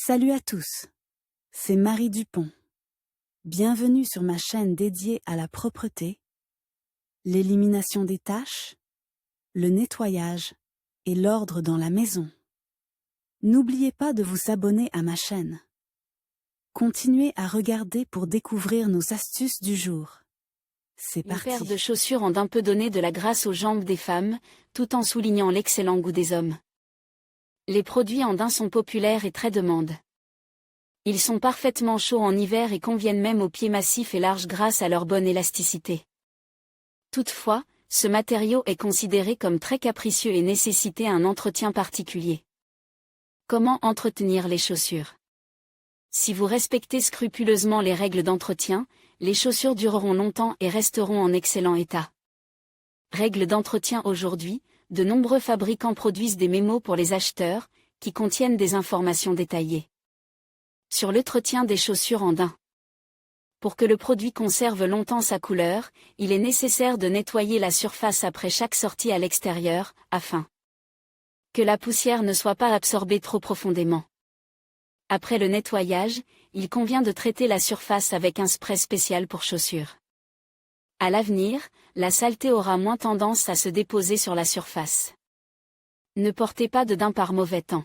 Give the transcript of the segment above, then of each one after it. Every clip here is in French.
Salut à tous, c'est Marie Dupont. Bienvenue sur ma chaîne dédiée à la propreté, l'élimination des taches, le nettoyage et l'ordre dans la maison. N'oubliez pas de vous abonner à ma chaîne. Continuez à regarder pour découvrir nos astuces du jour. C'est Une parti. paire de chaussures en daim peut donner de la grâce aux jambes des femmes, tout en soulignant l'excellent goût des hommes. Les produits en daim sont populaires et très demandés. Ils sont parfaitement chauds en hiver et conviennent même aux pieds massifs et larges grâce à leur bonne élasticité. Toutefois, ce matériau est considéré comme très capricieux et nécessite un entretien particulier. Comment entretenir les chaussures? Si vous respectez scrupuleusement les règles d'entretien, les chaussures dureront longtemps et resteront en excellent état. Règles d'entretien aujourd'hui, de nombreux fabricants produisent des mémos pour les acheteurs, qui contiennent des informations détaillées sur l'entretien des chaussures en daim. Pour que le produit conserve longtemps sa couleur, il est nécessaire de nettoyer la surface après chaque sortie à l'extérieur, afin que la poussière ne soit pas absorbée trop profondément. Après le nettoyage, il convient de traiter la surface avec un spray spécial pour chaussures. À l'avenir, la saleté aura moins tendance à se déposer sur la surface. Ne portez pas de daim par mauvais temps.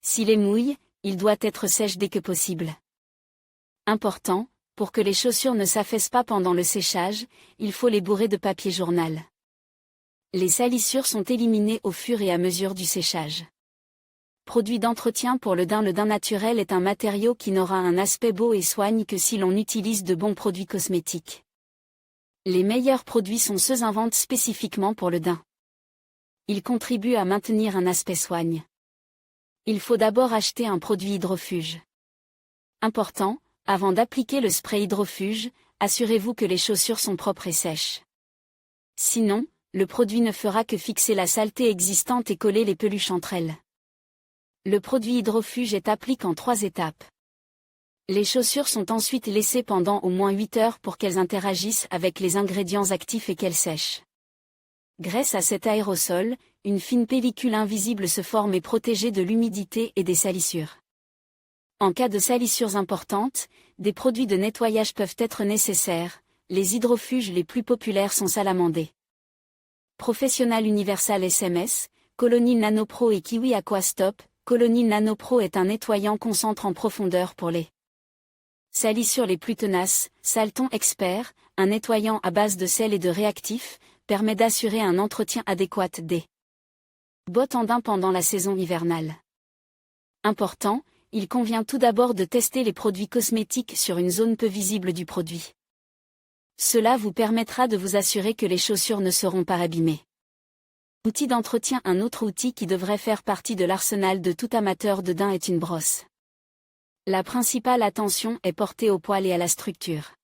S'il est mouille, il doit être sèche dès que possible. Important, pour que les chaussures ne s'affaissent pas pendant le séchage, il faut les bourrer de papier journal. Les salissures sont éliminées au fur et à mesure du séchage. Produit d'entretien pour le daim. Le daim naturel est un matériau qui n'aura un aspect beau et soigne que si l'on utilise de bons produits cosmétiques. Les meilleurs produits sont ceux inventés spécifiquement pour le daim. Ils contribuent à maintenir un aspect soigne. Il faut d'abord acheter un produit hydrofuge. Important, avant d'appliquer le spray hydrofuge, assurez-vous que les chaussures sont propres et sèches. Sinon, le produit ne fera que fixer la saleté existante et coller les peluches entre elles. Le produit hydrofuge est appliqué en 3 étapes. Les chaussures sont ensuite laissées pendant au moins 8 heures pour qu'elles interagissent avec les ingrédients actifs et qu'elles sèchent. Grâce à cet aérosol, une fine pellicule invisible se forme et protégée de l'humidité et des salissures. En cas de salissures importantes, des produits de nettoyage peuvent être nécessaires. Les hydrofuges les plus populaires sont Salamandé, Professional Universal SMS, Colonil Nano Pro et Kiwi Aqua Stop. Colonil Nano Pro est un nettoyant concentre en profondeur pour les salissures les plus tenaces. Salton Expert, un nettoyant à base de sel et de réactifs, permet d'assurer un entretien adéquat des bottes en daim pendant la saison hivernale. Important, il convient tout d'abord de tester les produits cosmétiques sur une zone peu visible du produit. Cela vous permettra de vous assurer que les chaussures ne seront pas abîmées. Outil d'entretien. Un autre outil qui devrait faire partie de l'arsenal de tout amateur de daim est une brosse. La principale attention est portée au poil et à la structure.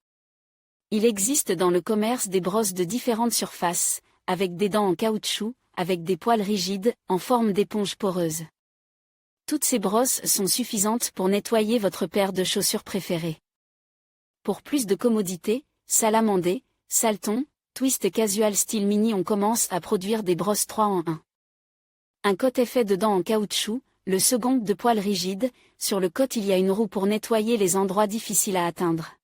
Il existe dans le commerce des brosses de différentes surfaces, avec des dents en caoutchouc, avec des poils rigides, en forme d'éponge poreuse. Toutes ces brosses sont suffisantes pour nettoyer votre paire de chaussures préférée. Pour plus de commodité, Salamandé, Salton, Twist et Casual Style Mini. On commence à produire des brosses 3 en 1. Un coat est fait de dents en caoutchouc, le second de poils rigides. Sur le coat il y a une roue pour nettoyer les endroits difficiles à atteindre.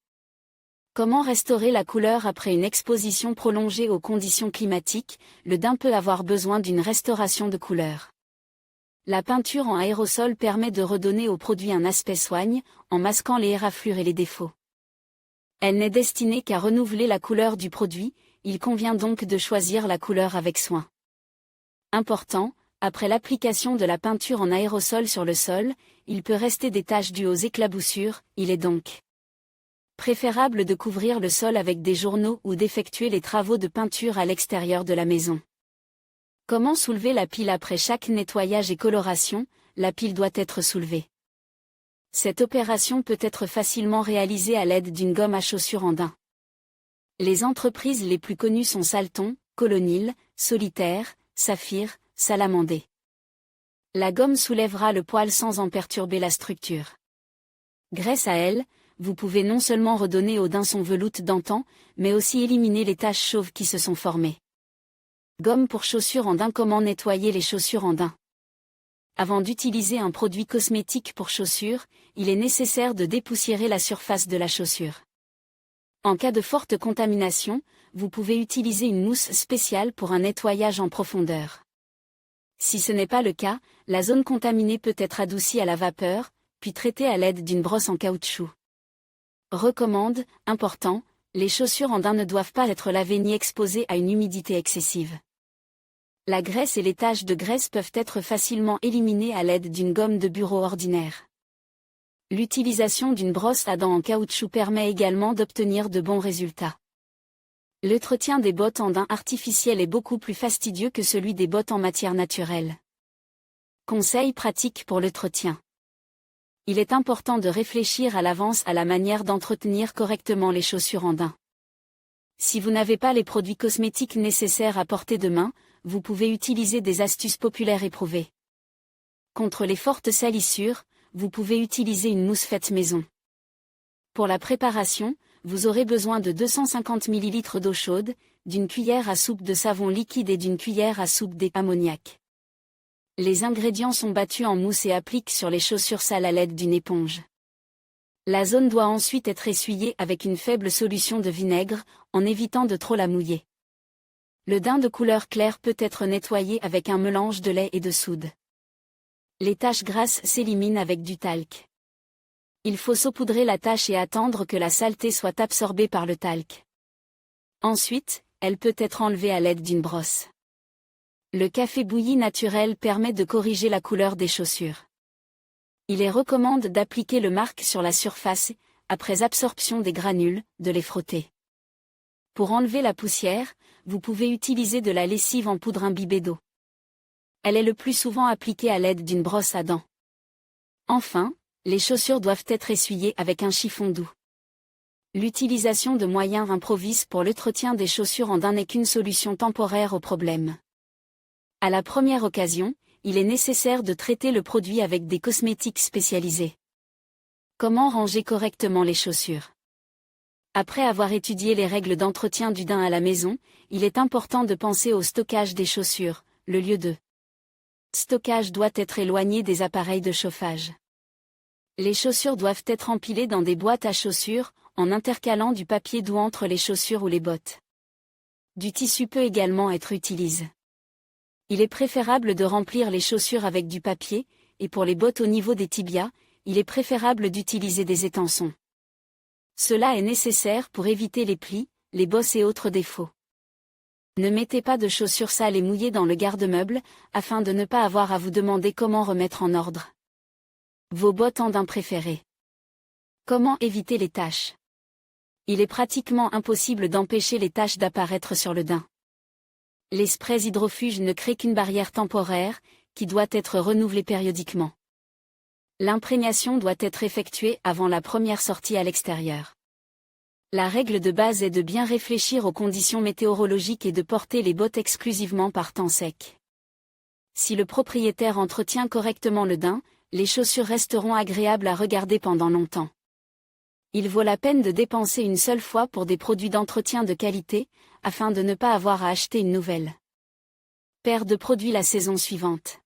Comment restaurer la couleur après une exposition prolongée aux conditions climatiques? Le daim peut avoir besoin d'une restauration de couleur. La peinture en aérosol permet de redonner au produit un aspect soigne, en masquant les éraflures et les défauts. Elle n'est destinée qu'à renouveler la couleur du produit, il convient donc de choisir la couleur avec soin. Important, après l'application de la peinture en aérosol sur le sol, il peut rester des taches dues aux éclaboussures. Il est donc préférable de couvrir le sol avec des journaux ou d'effectuer les travaux de peinture à l'extérieur de la maison. Comment soulever la pile? Après chaque nettoyage et coloration, la pile doit être soulevée. Cette opération peut être facilement réalisée à l'aide d'une gomme à chaussures en daim. Les entreprises les plus connues sont Salton, Colonil, Solitaire, Saphir, Salamandé. La gomme soulèvera le poil sans en perturber la structure. Grâce à elle, vous pouvez non seulement redonner au daim son veloute d'antan, mais aussi éliminer les taches chauves qui se sont formées. Gomme pour chaussures en daim. Comment nettoyer les chaussures en daim? avant d'utiliser un produit cosmétique pour chaussures, il est nécessaire de dépoussiérer la surface de la chaussure. En cas de forte contamination, vous pouvez utiliser une mousse spéciale pour un nettoyage en profondeur. Si ce n'est pas le cas, la zone contaminée peut être adoucie à la vapeur, puis traitée à l'aide d'une brosse en caoutchouc. Recommande, important, les chaussures en daim ne doivent pas être lavées ni exposées à une humidité excessive. La graisse et les taches de graisse peuvent être facilement éliminées à l'aide d'une gomme de bureau ordinaire. L'utilisation d'une brosse à dents en caoutchouc permet également d'obtenir de bons résultats. L'entretien des bottes en daim artificiel est beaucoup plus fastidieux que celui des bottes en matière naturelle. Conseils pratiques pour l'entretien. Il est important de réfléchir à l'avance à la manière d'entretenir correctement les chaussures en daim. Si vous n'avez pas les produits cosmétiques nécessaires à portée de main, vous pouvez utiliser des astuces populaires éprouvées. Contre les fortes salissures, vous pouvez utiliser une mousse faite maison. Pour la préparation, vous aurez besoin de 250 ml d'eau chaude, d'une cuillère à soupe de savon liquide et d'une cuillère à soupe d'ammoniac. Les ingrédients sont battus en mousse et appliquent sur les chaussures sales à l'aide d'une éponge. La zone doit ensuite être essuyée avec une faible solution de vinaigre, en évitant de trop la mouiller. Le daim de couleur claire peut être nettoyé avec un mélange de lait et de soude. Les taches grasses s'éliminent avec du talc. Il faut saupoudrer la tache et attendre que la saleté soit absorbée par le talc. Ensuite, elle peut être enlevée à l'aide d'une brosse. Le café bouilli naturel permet de corriger la couleur des chaussures. Il est recommandé d'appliquer le marque sur la surface, après absorption des granules, de les frotter. Pour enlever la poussière, vous pouvez utiliser de la lessive en poudre imbibée d'eau. Elle est le plus souvent appliquée à l'aide d'une brosse à dents. Enfin, les chaussures doivent être essuyées avec un chiffon doux. L'utilisation de moyens improvisés pour l'entretien des chaussures en daim n'est qu'une solution temporaire au problème. À la première occasion, il est nécessaire de traiter le produit avec des cosmétiques spécialisés. Comment ranger correctement les chaussures? Après avoir étudié les règles d'entretien du daim à la maison, il est important de penser au stockage des chaussures, le lieu de stockage doit être éloigné des appareils de chauffage. Les chaussures doivent être empilées dans des boîtes à chaussures, en intercalant du papier doux entre les chaussures ou les bottes. Du tissu peut également être utilisé. Il est préférable de remplir les chaussures avec du papier, et pour les bottes au niveau des tibias, il est préférable d'utiliser des étançons. Cela est nécessaire pour éviter les plis, les bosses et autres défauts. Ne mettez pas de chaussures sales et mouillées dans le garde-meuble, afin de ne pas avoir à vous demander comment remettre en ordre vos bottes en daim préférées. Comment éviter les taches? Il est pratiquement impossible d'empêcher les taches d'apparaître sur le daim. Les sprays hydrofuges ne créent qu'une barrière temporaire, qui doit être renouvelée périodiquement. L'imprégnation doit être effectuée avant la première sortie à l'extérieur. La règle de base est de bien réfléchir aux conditions météorologiques et de porter les bottes exclusivement par temps sec. Si le propriétaire entretient correctement le daim, les chaussures resteront agréables à regarder pendant longtemps. Il vaut la peine de dépenser une seule fois pour des produits d'entretien de qualité, afin de ne pas avoir à acheter une nouvelle paire de produits la saison suivante.